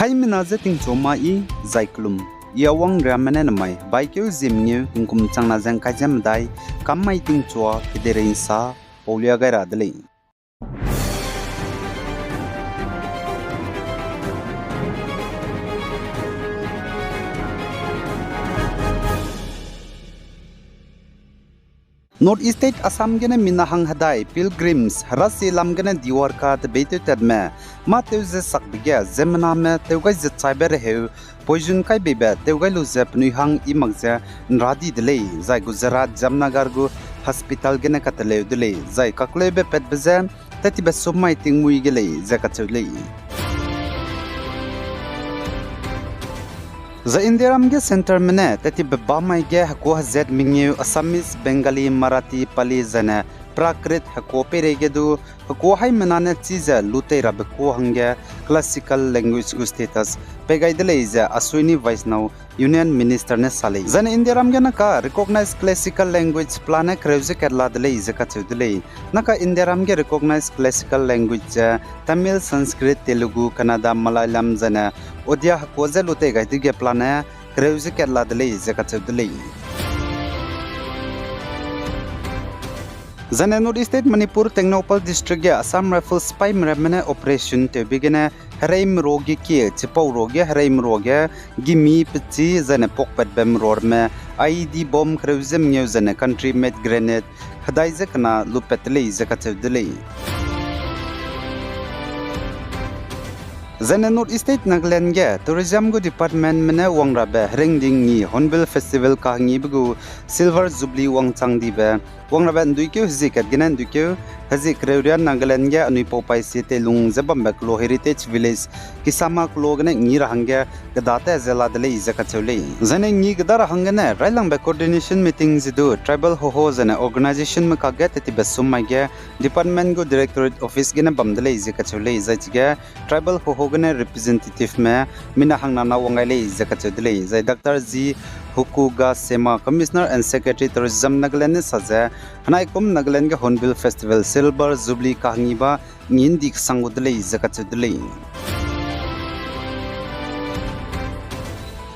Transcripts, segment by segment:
Hai minaze ting choma I zaiklum yawang ramane namai baikeu zimnyu tingkum changna jang kajam dai kammai ting chwa piderein sa polia gaira dele North East State Assam gene minahang hadai pilgrims rasi lam gene diwarka te beitu tadme ma teuze sakbige zemna me teugai je cyber heu poison kai bebe teugai lu je pnuihang imagje nradi dele zai Gujarat Jamnagar gu hospital gene katale dele zai kaklebe petbeze tatibe somai tingmui gele zakachule The Indiaram ge center mene tati bamai ge hako zed mingyu Assamese Bengali Marathi Pali zane prakrit hako perege du hako hai manane chiza lute rab ko hange classical language gu status pegai dele ja Aswini Vaishnav Union Minister ne sale zane Indiaram ge naka recognize classical language plane kreuze kerala dele ja ka chudele naka Indiaram ge recognize classical language Tamil Sanskrit Telugu Kannada Malayalam zane Odia hakoze lute gai dige plane kreuze kerala dele ja ka chudele Zane North State Manipur Technopal District ge Assam Rifles spy mene operation te begine haraim rogi ki chipau rogi haraim rogi gimi pichi zane pokpet bem rorme IED bomb kruzem nyu zane country made grenade hadai zakna lupetle zakatudele Zane North State Nagaland ge tourism go department mene wangra be ringding ni Hornbill Festival ka ngi bugu silver jubilee wangchang di be wangra ben duikeu hizikat genen duikeu hazi kreuria Nagaland ge anui popai site lung zabam be klo heritage village kisama klo gene ngi rahangge gadate zela dele izakachule zane ngi gadara hangene railang be coordination meeting zidu tribal hoho zane organization me ka ge teti be summa ge department go directorate office gene bamdele izakachule zaichge tribal hoho gene representative me mina hangna na wangaile izakachudele zai Dr. G Hukuga Sema Commissioner and Secretary Tourism Nagaland saja hanai kum Nagaland ge Hornbill Festival Silver Jubilee kahngiba ngindi sangudle zakachudle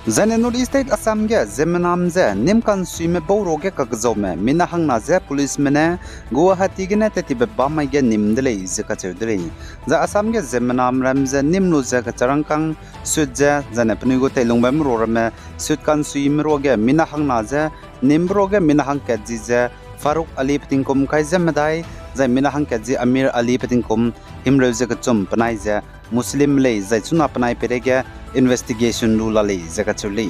Zane North State Assam ge zemanam je nimkan suime boroge kakzome minahang na je police mene Guwahati ge ne teti be bamai ge nimdle zakachudle za Assam ge zemanam ramje nimnu je kacharangkang sudje zane pnigo telungbam rorame sudkan suime roge minahang na je nimbroge minahang kaji je Farooq Ali Patinkum kaise medai zai minahang kaji Amir Ali Patinkum himreuze kachum panai je Muslim le zai chuna panai perege investigation lulale zakachule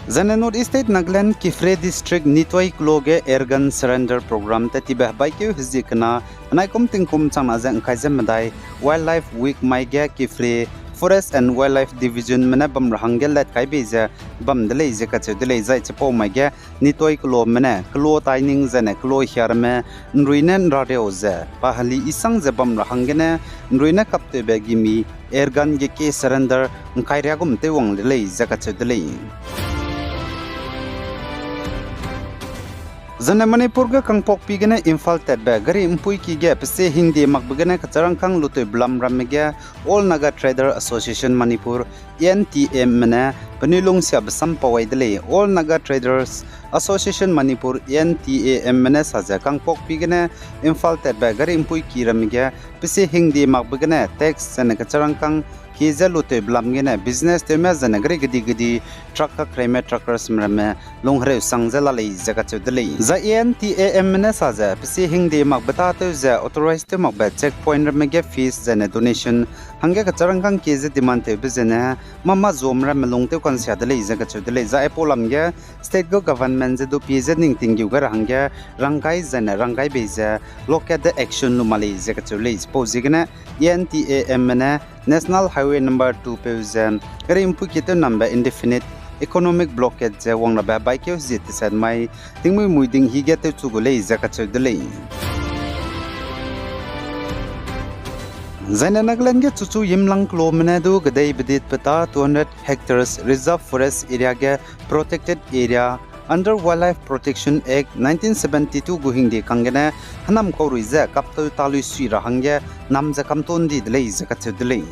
Zane North State Nagaland Kifre District Nitwai Kloge Airgun Surrender Program tatibe baikeu hizikna anaikum tingkum changna jang kaise medai Wildlife Week maige Kifre Forest and Wildlife Division mena bam rahangel let kai beja bam dele je ka chudele zai chapo mage nitoi klo mena klo taining zane klo hiarme nruinen rade oze pahali isang je bam rahangene nruina kapte begimi airgun ge ke surrender nkairya gum te wong le je ka chudele Zane Manipur ga kangpok pigene Imphal tedbe gari impui ki ge pse hindi makbegene kacharang kang lutu blam ramege All Naga Trader Association Manipur NTM mena penilung siap sampawai dele All Naga Traders Association Manipur NTAM mena saja kangpok pigene Imphal tedbe gari impui ki ramege pse hindi makbegene tax zane kacharang kang Kiza lute blam gene business te me zane gari gidi truck ka kreme truckers mrame longhre sangzela le jaga chudle za NTAM ne saja psi hingde mak bata te za authorized te mak ba checkpoint me ge fees zane donation hange ka charangang kiza demand te bizene mama zomra melong te kon sia dele jaga chudle za epolam ge state go government ze do pz ning tingu gar hange rangai zane rangai beja look at the action lumali jaga chudle suppose gene NTAM ne National Highway number 2 Peuzen gari impu kita number indefinite economic blockade je wang ba bike yo zit sad mai tingmui muiding hi get to gole zaka chudle Zaina Nagaland ge chuchu yimlang klo mena du gadai bidit pata 200 hectares reserve forest area ge protected area under Wildlife Protection Act 1972 gu hingdi kangena hanam koruiza kapto talu sui rahangya namza kamtondi delay zakatudlay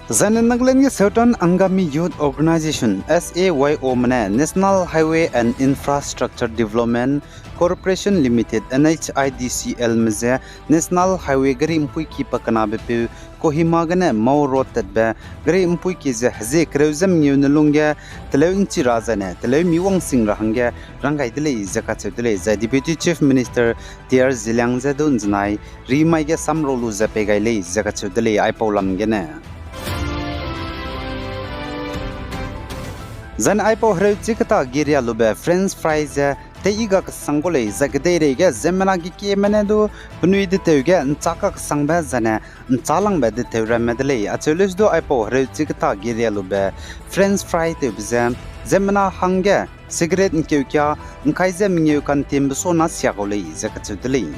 Zanen Naglen certain Angami Youth Organization SAYO Mane National Highway and Infrastructure Development Corporation Limited NHIDCL Mze National Highway Gari Impui ki pakana bepu Kohima gane Mau Road tadba Gari Impui ki ze haze kreuzam nyunulunga Telew inchi razane Telew miwang sing rahangya Rangai dile zakatse dile za Deputy Chief Minister Tiar Zilang Zadun Znai Rimai ge samrolu zapegay le zakatse dile Aipaulam gene Zan aipo hreu chikata giria lube French fries teiga sangole zagdeire ge zemana gi ke menedu punui de teuge nchaka sangba zane nchalang ba de teura medle achelis do aipo hreu chikata giria lube French fry te bizam zemana hange cigarette nkeukia nkaize mingeu kan timso na syagole zakachudli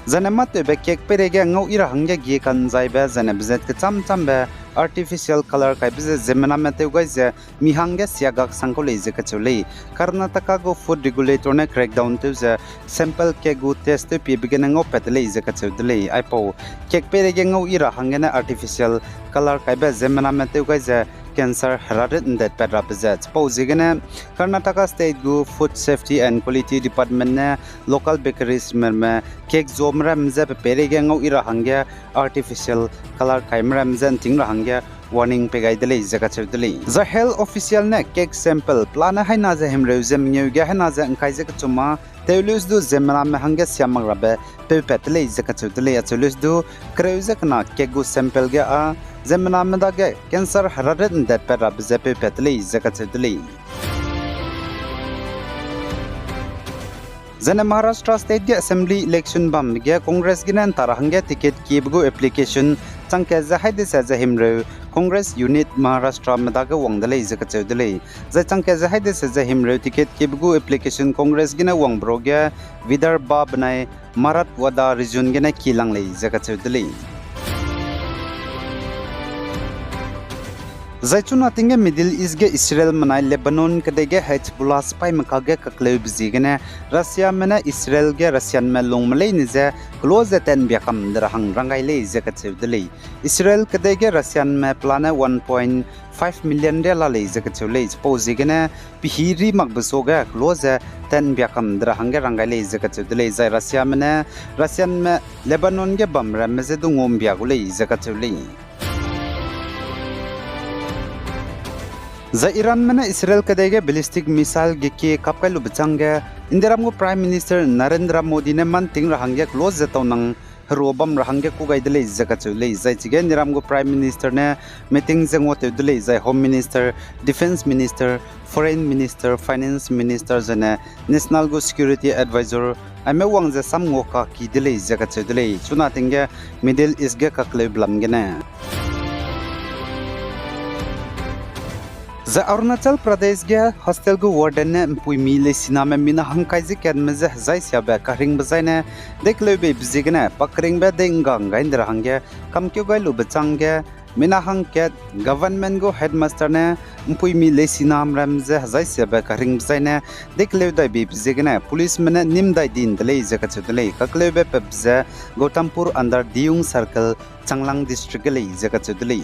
Zanamat be kek perege ngau ira hange gi kan zaiba zane bizet ke cham be artificial color kai bize zemana mate gaize mi hange siagak sangkole je kachule Karnataka go food regulator ne crackdown to the sample ke gu test pe begin ngau petle je kachule aipo kek perege ngau ira hange na artificial color kai be zemana mate gaize cancer hararet that pedra bizet posigene Karnataka state go food safety and quality department ne local bakeries me cake zomra mze perege ngau ira hange artificial color kai mramzen ting hange warning pegai dele zakachudli the health official ne cake sample plana haina za hemreuzem nyuga hana za kai za chuma teulus du zemra me hange syamang rabe pe petle zakachudli achulus du kreuza kana cake go sample ga a zemna me da ge cancer hararet that pedra bezepe petle zakachudli Zana Maharashtra State ge Assembly election bam ge Congress ginan tarahangge ticket kibgo application changke za haide sa za himre Congress unit Maharashtra madaga wangdale zakachudle za changke za haide sa za himre ticket kibgo application Congress gina wangbro ge Vidarbha banai Marathwada region gina kilangle zakachudle Zaichuna tinge Middle East ge Israel manai Lebanon kadege Hezbollah spy makage kakle bizigene Russia mena Israel ge Russian me longmale nize close ten biakam darahang rangai le zakachudle Israel kadege Russian me plana 1.5 million dollar le zakachule pozigene pihiri makbusoga close ten biakam darahang rangai le zakachudle zai Russia mena Russian me Lebanon ge bamra mezedu ngom biagule zakachule The Iran mena Israel kadege ballistic missile geke kapkai lubchangge Indiramgo Prime Minister Narendra Modi ne manting rahangge close zatonang robam rahangge ku gaidele zakachule zai chige Indiramgo Prime Minister ne meeting jengwote dule zai Home Minister Defense Minister Foreign Minister Finance Minister zane National Go Security Advisor ame wangje samngo ka ki dile zakachule chuna tinge Middle East ge kakle blamgene The Arunachal Pradesh ge hostel go warden ne pui mile siname mina hangkai je ken meze zai syabe karing bazaine dekle be bizigene pakring be dengang gaindra hangge kamkyo gai lu bachangge mina hangket government go headmaster ne pui mile sinam ramze zai syabe karing bazaine dekle dai be bizigene police mene nimdai din dele zakachudle kakle be pebze Gautampur under Diung circle Changlang district le zakachudle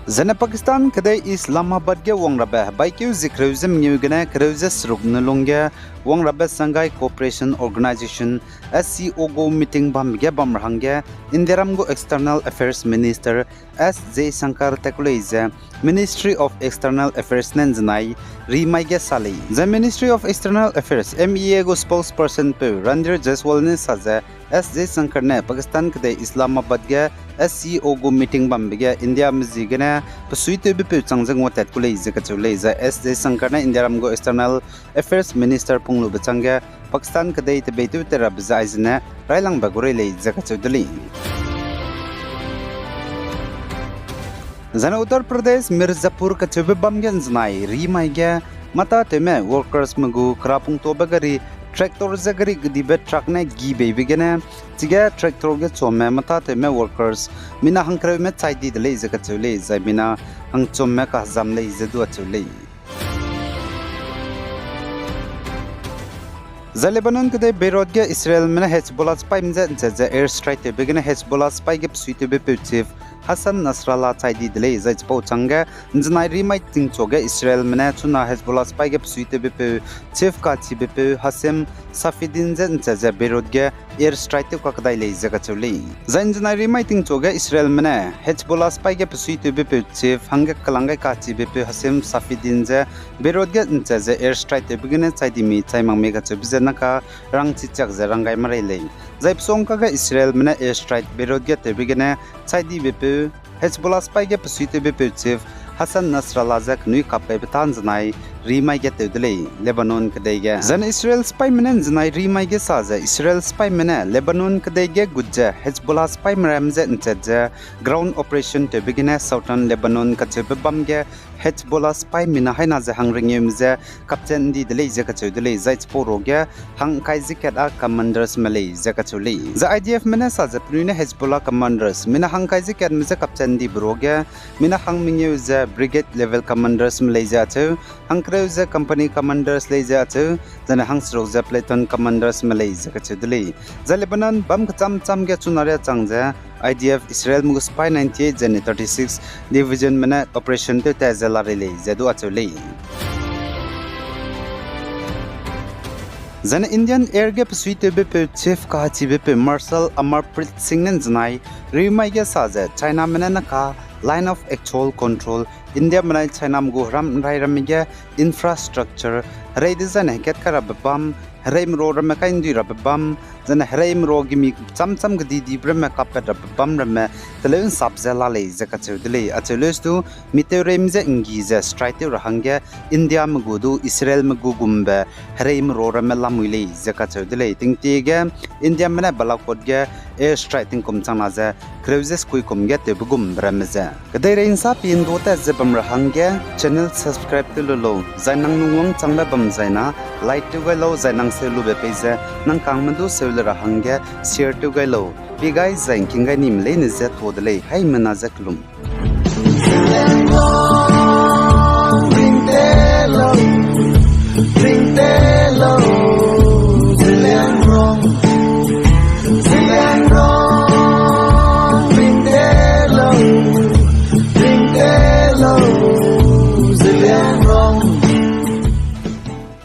Zana Pakistan kadai Islamabad ge wangrabe baikyu zikreuzem nyugene kreuzes rugnulunge wangrabe Shanghai Cooperation Organization SCO go meeting bam ge bamrhange Indiram go External Affairs Minister S.J. Shankar Takulaize Ministry of External Affairs Nanjanai Rimai ge Sali The Ministry of External Affairs MEA go spokesperson pe Randir Jaiswal ne saje S.J. Shankar ne Pakistan kadai Islamabad ge SCO go meeting bam ge India mizigene pasuite be pe changjang watat kulai zakachulai za S.J. Shankar ne Indiram go External Affairs Minister punglu bachangge Pakistan kadai te beitu terab zaizne railang bagure le zakachudli Zana Uttar Pradesh Mirzapur kachube bamgen znai rimai ge mata teme workers magu krapung to bagari tractor zagari gdibe truck ne gi bebigene tiga tractor ge chomme mata te me workers mina hangkre me chaidi dele zaga chule zai mina hang chomme ka jam le zedu chule Lebanon kede Beirut ge Israel mena Hezbollah spy mze nze air strike te begene Hezbollah spy ge psuite be chief Hassan Nasrallah chaidi dele zai chpo changa nznai rimai ting choge Israel mena chuna Hezbollah spy ge psuite be chief ka chi be Hasem Safidin nze Beirut ge air strike te kakdai le zaga chule zain nznai rimai ting choge Israel mena Hezbollah spy ge psuite be chief hangge kalangai ka chi be Hasem Safidin ze Beirut ge nze air strike te begene chaidi mi chaimang me ga chbze naka rang chichak ze rangai marai le zaip song ka ga Israel mena air strike Beirut ge te begene chaidi be Hezbollah spy ge psuite be chief Hassan Nasrallah zak nui kap kai betan znai rimai ge tedle Lebanon kadai ge zan Israel spy menen znai rimai ge sa za Israel spy mena Lebanon kadai ge gujja Hezbollah spy mramze nche ground operation te begine southern Lebanon ka che bam ge Hezbollah spy mina haina ze hangringem ze captain di dele ze ka chudele zai sporo ge hang kai zikat a commanders malay ze ka chule za IDF mena sa ze prune Hezbollah commanders mina hang kai zikat me ze captain di bro ge mina hang mingeu ze brigade level commanders malay ze chu hang kreu ze company commanders lay ze chu zana hang sro ze platoon commanders malay ze ka chudele za Lebanon bam cham cham ge chunare chang ze IDF Israel mugu spy 98 zane 36 division mena operation te tazela relay zedu achule zane Indian air gap suite be chief ka chi be Marshal Amarprit Singh nen znai rimai ge sa je China mena na ka line of actual control India mena China mugu ram rai ram ge infrastructure rai design ket kara bam Hraim ro ram ka indi rab bam zan hraim ro gimi cham gdi di bram ka pet rab bam ram telen sabzela le zaka chudle acheles tu miteurem ze ingi ze strike ra hangya India mgudu Israel mgugumbe hraim ro ram lamule zaka chudle tingti ge India mena balakot ge air strike ting kum chana ze cruises kui kum ge te bugum bram ze kadai rein sa pin do ta ze bam ra hangya channel subscribe te lo zainang nungwang changba bam zaina like to go lo zainang selu be peze nang kangmandu selu ra hangya share to go lo bi guys zain kinga nim le ne zet hodle hai mana zaklum